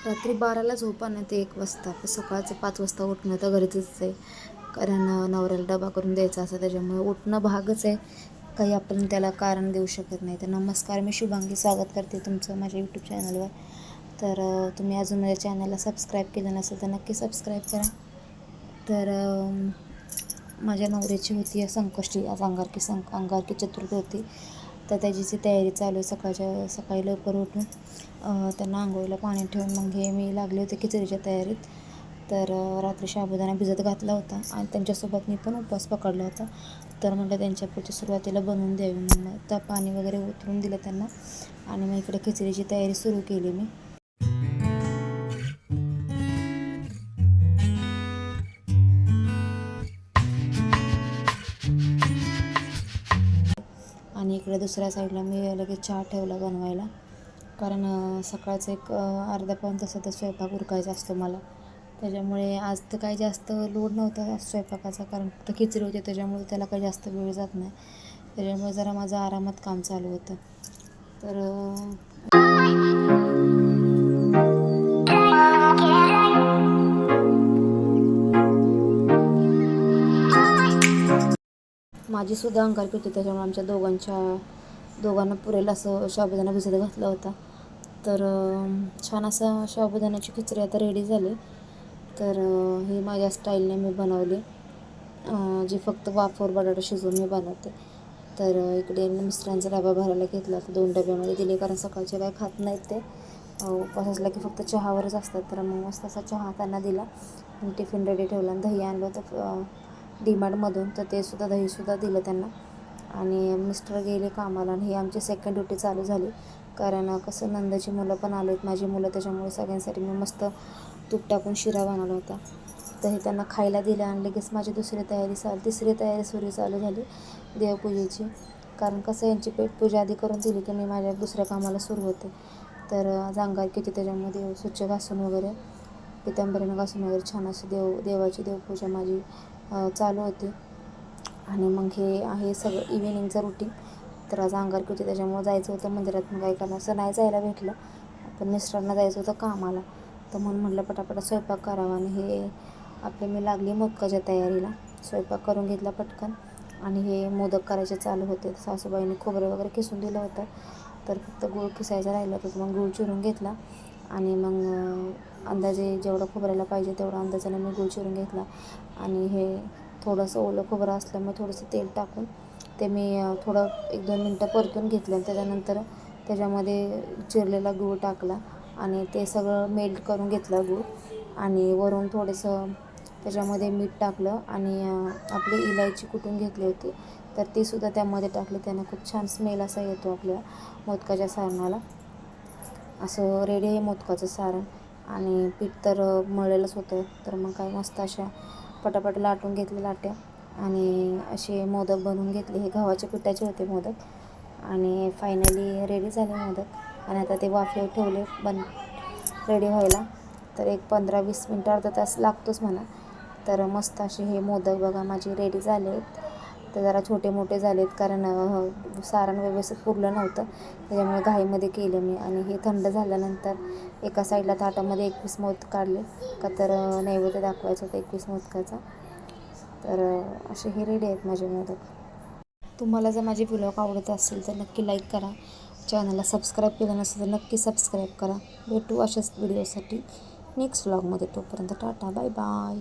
रात्री 12ला झोप आणि ते 1 वाजता. सकाळचं 5 वाजता उठणं तर गरजेचंच आहे. कारण नवऱ्याला डबा करून द्यायचा असं त्याच्यामुळे उठणं भागच आहे. काही आपण त्याला कारण देऊ शकत नाही. तर नमस्कार, मी शुभांगी स्वागत करते तुमचं माझ्या यूट्यूब चॅनलवर. तर तुम्ही अजून माझ्या चॅनलला सबस्क्राईब केलं नसेल तर नक्की सबस्क्राईब करा. तर माझ्या नवऱ्याची होती संकष्टी, आज अंगारकी चतुर्थी होती. तर त्याची तयारी चालू आहे. सकाळी लवकर उठून त्यांना आंघोळीला पाणी ठेवून मग हे मी लागले होते खिचडीच्या तयारीत. तर रात्री साबुदाणा भिजत घातला होता आणि त्यांच्यासोबत मी पण उपवास पकडला होता. तर म्हटलं त्यांच्यापुरती सुरुवातीला बनवून द्यावी. मग तर पाणी वगैरे उतरून दिलं त्यांना आणि मग इकडे खिचडीची तयारी सुरू केली मी. आणि इकडे दुसऱ्या साईडला मी लगेच चहा ठेवला बनवायला. कारण सकाळचं एक अर्धा पाऊण तासाचा स्वयंपाक उरकायचा असतो मला. त्याच्यामुळे आज तर काही जास्त लोड नव्हता स्वयंपाकाचा, कारण फक्त खिचडी होती त्याच्यामुळे त्याला काही जास्त वेळ जात नाही. त्याच्यामुळे जरा माझं आरामात काम चालू होतं. तर माझीसुद्धा अंगारकी होती, त्याच्यामुळे आमच्या दोघांना पुरेल असं साबुदाणा भिजत घातला होता. तर छान असं साबुदाण्याची खिचडी आता रेडी झाली. तर ही माझ्या स्टाईलने मी बनवली, जी फक्त वाफवर बटाटा शिजवून मी बनवते. तर इकडे मिस्टरांचा डबा भरायला घेतला, तर 2 डब्यामध्ये दिले, कारण सकाळचे काय खात नाहीत ते. उपवास असला की फक्त चहावरच असतात. तर मग मस्त असा चहा त्यांना दिला आणि टिफिन रेडी ठेवला. आणि दही आणलं होतं डीमार्टमधून, तर ते सुद्धा दहीसुद्धा दिलं त्यांना. आणि मिस्टर गेले कामाला आणि ही आमची सेकंड ड्युटी चालू झाली. कारण कसं नंदाची मुलं पण आले आहेत, माझी मुलं, त्याच्यामुळे सगळ्यांसाठी मी मस्त तूप टाकून शिरा बनवला होता. तर हे त्यांना खायला दिलं आणि लगेच माझी तिसरी तयारी सुरू चालू झाली देवपूजेची. कारण कसं यांची पेटपूजा आधी करून दिली की मी माझ्या दुसऱ्या कामाला सुरू होते. तर आज अंगारकी होती, त्याच्यामध्ये देव स्वच्छ घासून वगैरे पितांबरीनं घासून वगैरे छान अशी देवाची देवपूजा माझी चालू होती. आणि मग हे आहे सगळं इव्हिनिंगचं रुटीन. तर आज अंगारकी होती त्याच्यामुळं जायचं होतं मंदिरात, मग काय करणार, असं नाही जायला भेटलं. पण मिस्टरांना जायचं होतं कामाला, तर म्हणून म्हटलं पटापटा स्वयंपाक करावा. आणि हे मी लागली मोदकाच्या तयारीला. स्वयंपाक करून घेतला पटकन आणि हे मोदक करायचे चालू होते. सासूबाईंनी खोबरं वगैरे किसून दिलं होतं, तर फक्त गूळ किसायचा राहिला होता. मग गूळ चिरून घेतला आणि मग अंदाजे जेवढं खोबऱ्याला पाहिजे तेवढं अंदाजाने मी गूळ चिरून घेतला. आणि हे थोडंसं ओलं खोबरं असल्यामुळे थोडंसं तेल टाकून ते मी थोडं 1-2 मिनटं परतून घेतलं. आणि त्याच्यानंतर त्याच्यामध्ये चिरलेला गूळ टाकला आणि ते सगळं मेल्ट करून घेतलं गूळ. आणि वरून थोडंसं त्याच्यामध्ये मीठ टाकलं आणि आपली इलायची कुटून घेतली होती, तर तीसुद्धा त्यामध्ये टाकली. त्यानं खूप छान स्मेल असा येतो आपल्या मोदकाच्या सारणाला. असं रेडी आहे मोदकाचं सारण. आणि पीठ तर मळलेलंच होतं, तर मग काय मस्त अशा पटापट लाटून घेतले लाट्या आणि असे मोदक बनवून घेतले. हे गव्हाच्या पिठाचे होते मोदक. आणि फायनली रेडी झाले मोदक आणि आता ते वाफेवर ठेवले रेडी व्हायला. तर एक 15-20 मिनटं, अर्धा तास लागतोच म्हणा. तर मस्त असे हे मोदक बघा माझे रेडी झाले आहेत. तर जरा छोटे मोठे झाले आहेत, कारण सारण व्यवस्थित पुरलं नव्हतं, त्याच्यामुळे घाईमध्ये केलं मी. आणि हे थंड झाल्यानंतर एका साईडला ताटामध्ये 21 मोदक काढले, का तर नैवेद्य दाखवायचं होतं 21 मोदकाचा. तर असे हे रेडी आहेत माझे मोदक. तुम्हाला जर माझे व्लॉग आवडत असेल तर नक्की लाईक करा. चॅनलला सबस्क्राईब केलं नसेल तर नक्की सबस्क्राईब करा. भेटू अशाच व्हिडिओसाठी नेक्स्ट व्लॉगमध्ये. तोपर्यंत टाटा, बाय बाय.